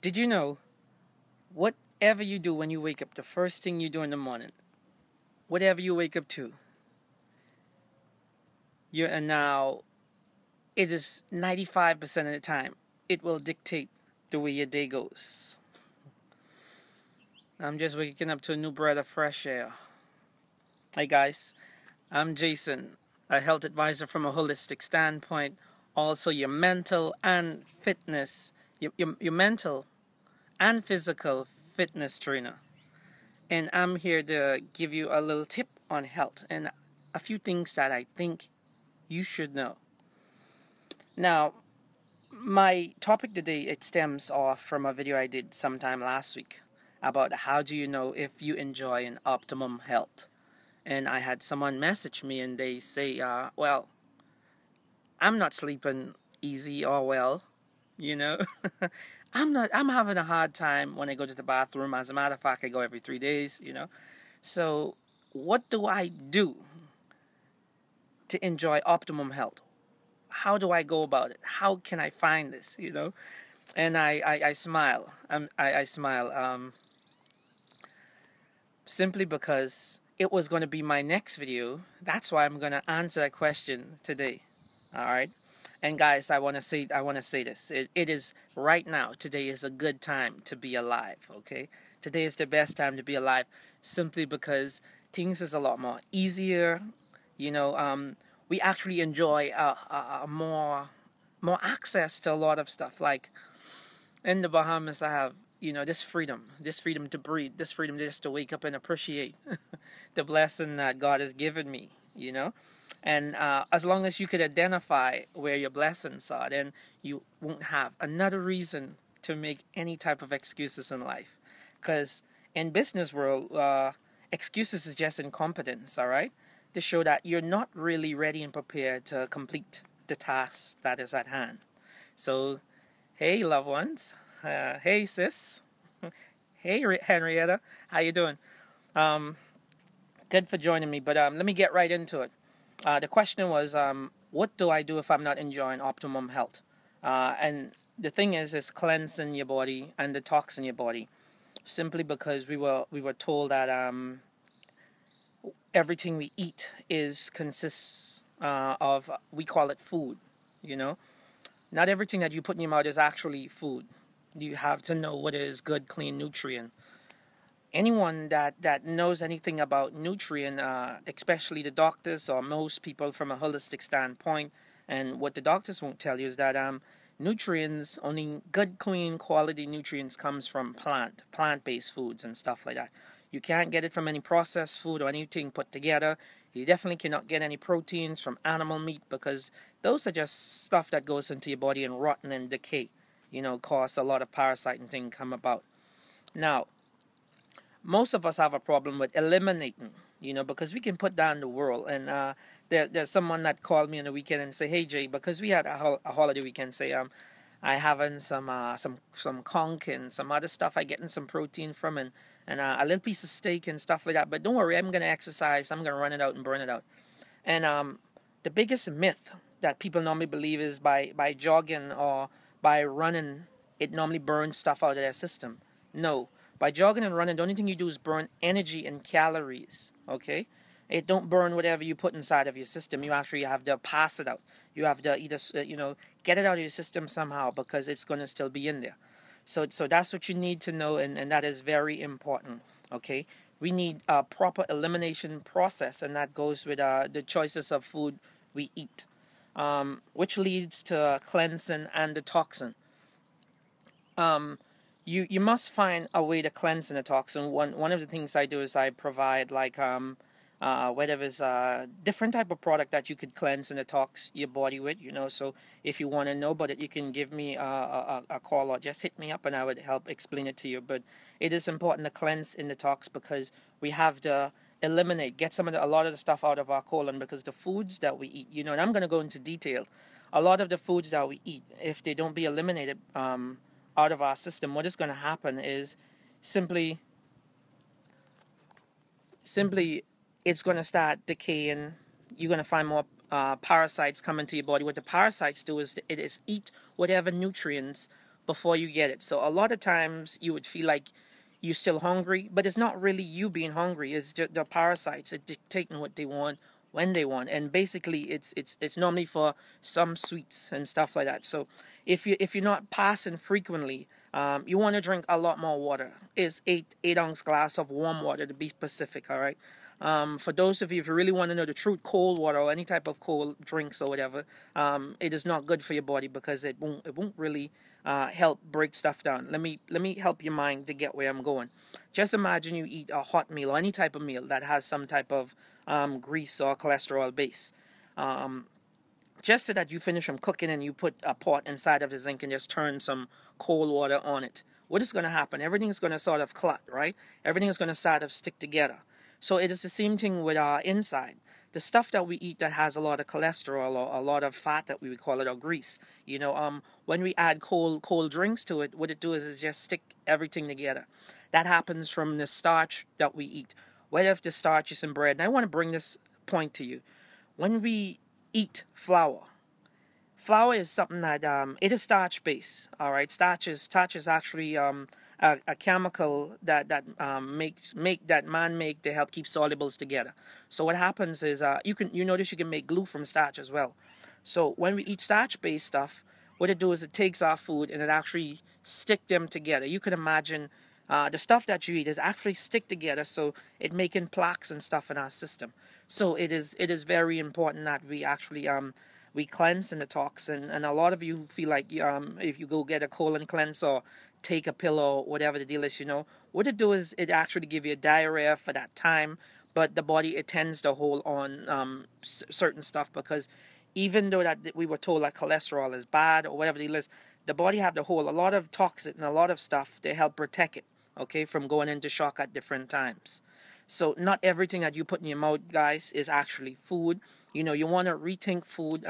Did you know whatever you do when you wake up, the first thing you do in the morning, whatever you wake up to, you and now it is 95% of the time it will dictate the way your day goes. I'm just waking up to a new breath of fresh air. Hey guys, I'm Jason, a health advisor from a holistic standpoint. Also, your mental and fitness, your mental and physical fitness trainer. And I'm here to give you a little tip on health and a few things that I think you should know. Now, my topic today, it stems off from a video I did sometime last week about how do you know if you enjoy an optimum health. And I had someone message me and they say, well, I'm not sleeping easy or well, you know. I'm having a hard time when I go to the bathroom. As a matter of fact, I go every 3 days, you know. So what do I do to enjoy optimum health? How do I go about it? How can I find this, you know? And I smile. I smile simply because it was going to be my next video. That's why I'm going to answer that question today. All right. And guys, I want to say this. It is right now. Today is a good time to be alive. Okay. Today is the best time to be alive, simply because things is a lot more easier. You know, we actually enjoy more access to a lot of stuff. Like in the Bahamas, I have this freedom to breathe, this freedom just to wake up and appreciate the blessing that God has given me. You know. And as long as you could identify where your blessings are, then you won't have another reason to make any type of excuses in life. Because in business world, excuses is just incompetence, all right? To show that you're not really ready and prepared to complete the task that is at hand. So, hey, loved ones. Hey, sis. Hey, Henrietta. How you doing? Good for joining me, but let me get right into it. The question was, what do I do if I'm not enjoying optimum health? And the thing is cleansing your body and detoxing your body. Simply because we were told that everything we eat consists of, we call it food. You know, not everything that you put in your mouth is actually food. You have to know what is good, clean nutrient. Anyone that knows anything about nutrient, especially the doctors or most people from a holistic standpoint, and what the doctors won't tell you is that nutrients, only good, clean, quality nutrients comes from plant-based foods and stuff like that. You can't get it from any processed food or anything put together. You definitely cannot get any proteins from animal meat, because those are just stuff that goes into your body and rotten and decay. You know, cause a lot of parasite and things come about. Now, most of us have a problem with eliminating, because we can put down the world. And there's someone that called me on the weekend and say, "Hey Jay, because we had a holiday weekend, say I having some conch and some other stuff. I getting some protein from and a little piece of steak and stuff like that. But don't worry, I'm gonna exercise. I'm gonna run it out and burn it out." And the biggest myth that people normally believe is by jogging or by running, it normally burns stuff out of their system. No. By jogging and running, the only thing you do is burn energy and calories, okay? It don't burn whatever you put inside of your system. You actually have to pass it out. You have to either, get it out of your system somehow, because it's going to still be in there. So that's what you need to know, and that is very important, okay? We need a proper elimination process, and that goes with the choices of food we eat, which leads to cleansing and detoxing. You must find a way to cleanse and detox. And one of the things I do is I provide whatever is a different type of product that you could cleanse and detox your body with. So if you want to know about it, you can give me a call or just hit me up, and I would help explain it to you. But it is important to cleanse and detox, because we have to get a lot of the stuff out of our colon, because the foods that we eat, and I'm going to go into detail. A lot of the foods that we eat, if they don't be eliminated out of our system, what is going to happen is simply it's going to start decaying. You're going to find more parasites come into your body. What the parasites do is it is eat whatever nutrients before you get it. So a lot of times you would feel like you're still hungry, but it's not really you being hungry. It's just the parasites that dictating what they want when they want, and basically it's normally for some sweets and stuff like that. So if you're not passing frequently, you want to drink a lot more water. It's 8 ounce glass of warm water to be specific. All right. For those of you, if you really want to know the truth, cold water or any type of cold drinks or whatever, it is not good for your body because it won't really help break stuff down. Let me help your mind to get where I'm going. Just imagine you eat a hot meal or any type of meal that has some type of grease or cholesterol base. Um, just so that you finish from cooking and you put a pot inside of the zinc and just turn some cold water on it. What is going to happen? Everything is going to sort of clot, right? Everything is going to sort of stick together. So it is the same thing with our inside. The stuff that we eat that has a lot of cholesterol or a lot of fat that we would call it, or grease, when we add cold drinks to it, what it do is just stick everything together. That happens from the starch that we eat. Whether if the starch is in bread, and I want to bring this point to you. When we eat flour, flour is something that it is starch based. All right, starch is actually a chemical that make that man make to help keep solubles together. So what happens is you notice you can make glue from starch as well. So when we eat starch based stuff, what it do is it takes our food and it actually stick them together. You can imagine the stuff that you eat is actually stick together, so it making plaques and stuff in our system. So it is very important that we actually we cleanse and detox. And a lot of you feel like if you go get a colon cleanse or take a pill or whatever the deal is, what it do is it actually give you a diarrhea for that time, but the body it tends to hold on certain stuff because even though that we were told that cholesterol is bad or whatever the deal is, the body have to hold a lot of toxin and a lot of stuff to help protect it, okay, from going into shock at different times. So not everything that you put in your mouth, guys, is actually food. You want to rethink food.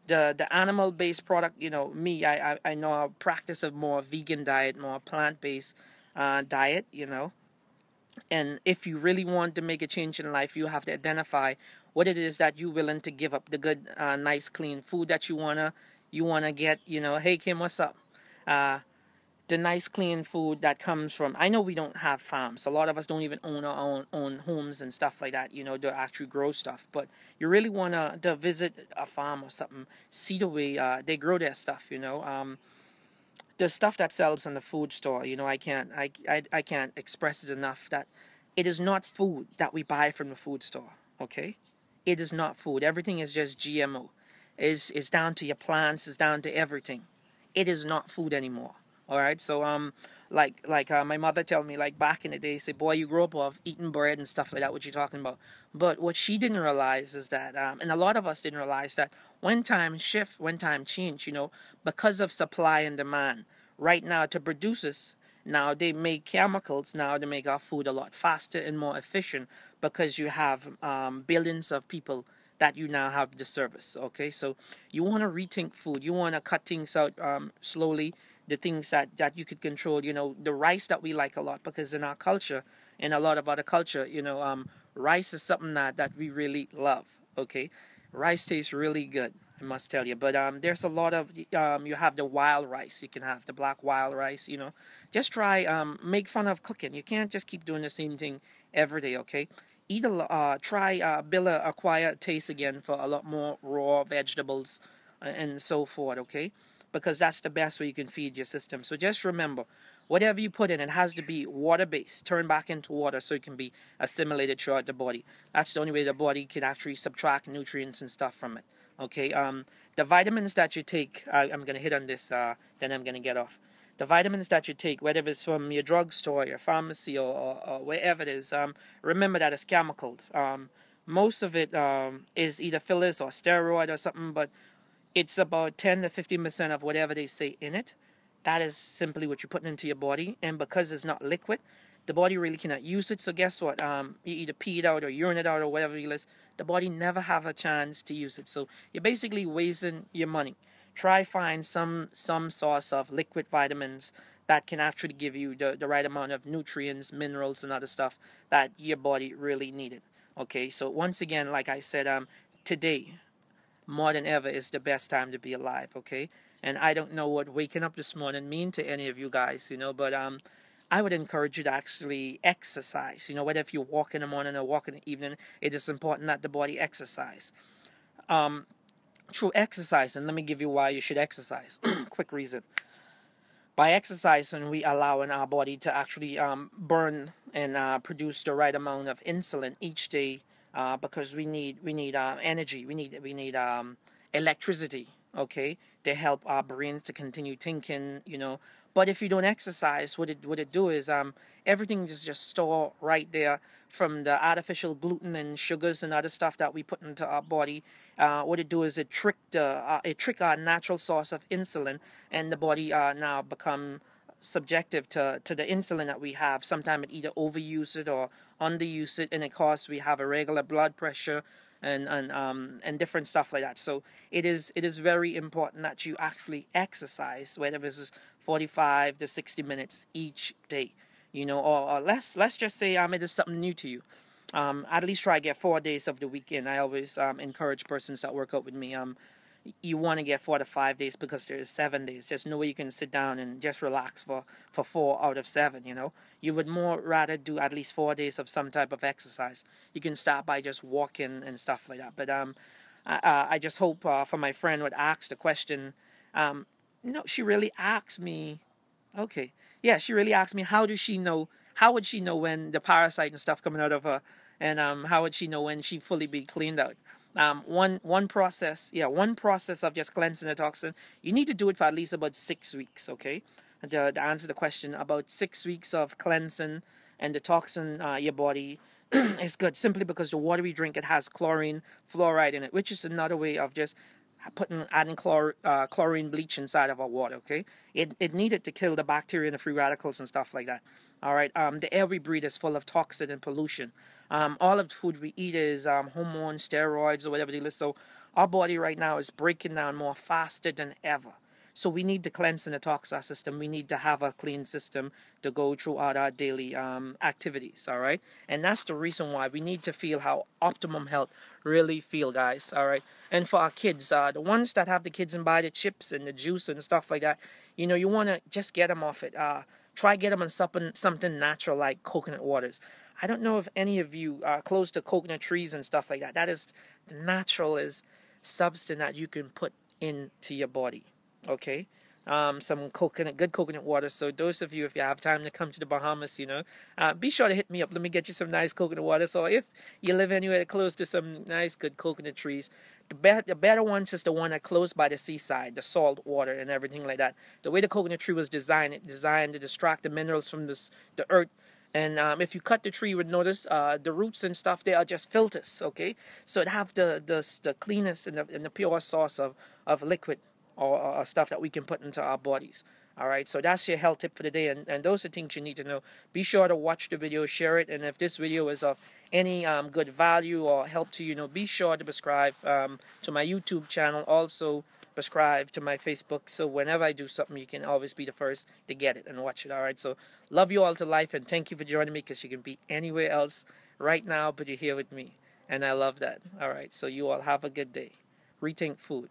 The animal based product. Me, I know I practice a more vegan diet, more plant based diet. And if you really want to make a change in life, you have to identify what it is that you're willing to give up. The good, nice, clean food that you wanna get. Hey Kim, what's up? Uh, the nice clean food that comes from, I know we don't have farms, a lot of us don't even own our own homes and stuff like that, to actually grow stuff, but you really want to visit a farm or something, see the way they grow their stuff. The stuff that sells in the food store, I can't express it enough that it is not food that we buy from the food store. Okay, it is not food. Everything is just GMO. It's down to your plants, it's down to everything. It is not food anymore. All right, so like my mother tell me, like back in the day, say, boy, you grow up of eating bread and stuff like that, what you talking about. But what she didn't realize is that and a lot of us didn't realize that when time shift, when time change, because of supply and demand, right now to produce this, now they make chemicals now to make our food a lot faster and more efficient because you have billions of people that you now have the service. Okay, so you want to rethink food, you want to cut things out slowly, the things that you could control. The rice that we like a lot, because in our culture, in a lot of other culture, rice is something that we really love. Okay, rice tastes really good, I must tell you. But there's a lot of you have the wild rice, you can have the black wild rice. Just try make fun of cooking. You can't just keep doing the same thing every day. Okay, try build acquire taste again for a lot more raw vegetables and so forth. Okay, because that's the best way you can feed your system. So just remember, whatever you put in, it has to be water based, turn back into water so it can be assimilated throughout the body. That's the only way the body can actually subtract nutrients and stuff from it. Okay, the vitamins that you take, I'm gonna hit on this, then I'm gonna get off. The vitamins that you take, whether it's from your drugstore, your pharmacy, or wherever it is, remember that it's chemicals. Most of it is either fillers or steroid or something, but it's about 10 to 15% of whatever they say in it. That is simply what you're putting into your body. And because it's not liquid, the body really cannot use it. So guess what? You either pee it out or urine it out or whatever it is. The body never have a chance to use it. So you're basically wasting your money. Try find some source of liquid vitamins that can actually give you the right amount of nutrients, minerals, and other stuff that your body really needed. Okay, so once again, like I said, today more than ever is the best time to be alive. Okay, And I don't know what waking up this morning mean to any of you guys, but I would encourage you to actually exercise. Whether if you walk in the morning or walk in the evening, it is important that the body exercise. Through exercise, and let me give you why you should exercise. Quick reason. By exercising, we allowing our body to actually burn and produce the right amount of insulin each day, because we need energy, we need electricity, okay, to help our brains to continue thinking. But if you don't exercise, what it do is everything is just store right there, from the artificial gluten and sugars and other stuff that we put into our body. What it do is it trick our natural source of insulin, and the body now become subjective to the insulin that we have. Sometimes it either overuse it or underuse it, and it causes we have irregular blood pressure and different stuff like that. So it is very important that you actually exercise, whether it's 45 to 60 minutes each day. Or let's just say it is something new to you. At least try to get 4 days of the weekend. I always encourage persons that work out with me. You want to get 4 to 5 days, because there is 7 days. There's no way you can sit down and just relax for 4 out of 7. You would more rather do at least 4 days of some type of exercise. You can start by just walking and stuff like that. But I just hope for my friend would ask the question. No, she really asked me. Okay, yeah, she really asked me, how does she know? How would she know when the parasite and stuff coming out of her, and how would she know when she fully be cleaned out? One process, one process of just cleansing the toxin. You need to do it for at least about 6 weeks. Okay, to answer the question, about 6 weeks of cleansing and detoxing your body is good, simply because the water we drink, it has chlorine, fluoride in it, which is another way of just adding chlorine bleach inside of our water. Okay, it needed to kill the bacteria and the free radicals and stuff like that. All right. The air we breathe is full of toxin and pollution. All of the food we eat is hormones, steroids, or whatever they list. So our body right now is breaking down more faster than ever. So we need to cleanse and detox our system. We need to have a clean system to go throughout our daily activities. All right. And that's the reason why we need to feel how optimum health really feel, guys. All right. And for our kids, the ones that have the kids and buy the chips and the juice and stuff like that, you want to just get them off it. Try get them on something natural like coconut waters. I don't know if any of you are close to coconut trees and stuff like that. That is the naturalist substance that you can put into your body. Okay, some good coconut water. So those of you, if you have time to come to the Bahamas, be sure to hit me up. Let me get you some nice coconut water. So if you live anywhere close to some nice good coconut trees, the better ones is the one that close by the seaside, the salt water and everything like that. The way the coconut tree was designed, it designed to distract the minerals from the earth. And if you cut the tree, you would notice the roots and stuff, they are just filters. Okay, so it have the cleanest and the pure source of liquid or stuff that we can put into our bodies. All right, so that's your health tip for the day, and those are things you need to know. Be sure to watch the video, share it, and if this video is of any good value or help to you, be sure to subscribe to my YouTube channel. Also, subscribe to my Facebook, so whenever I do something, you can always be the first to get it and watch it. All right, so love you all to life, and thank you for joining me, because you can be anywhere else right now, but you're here with me, and I love that. All right, so you all have a good day. Rethink food.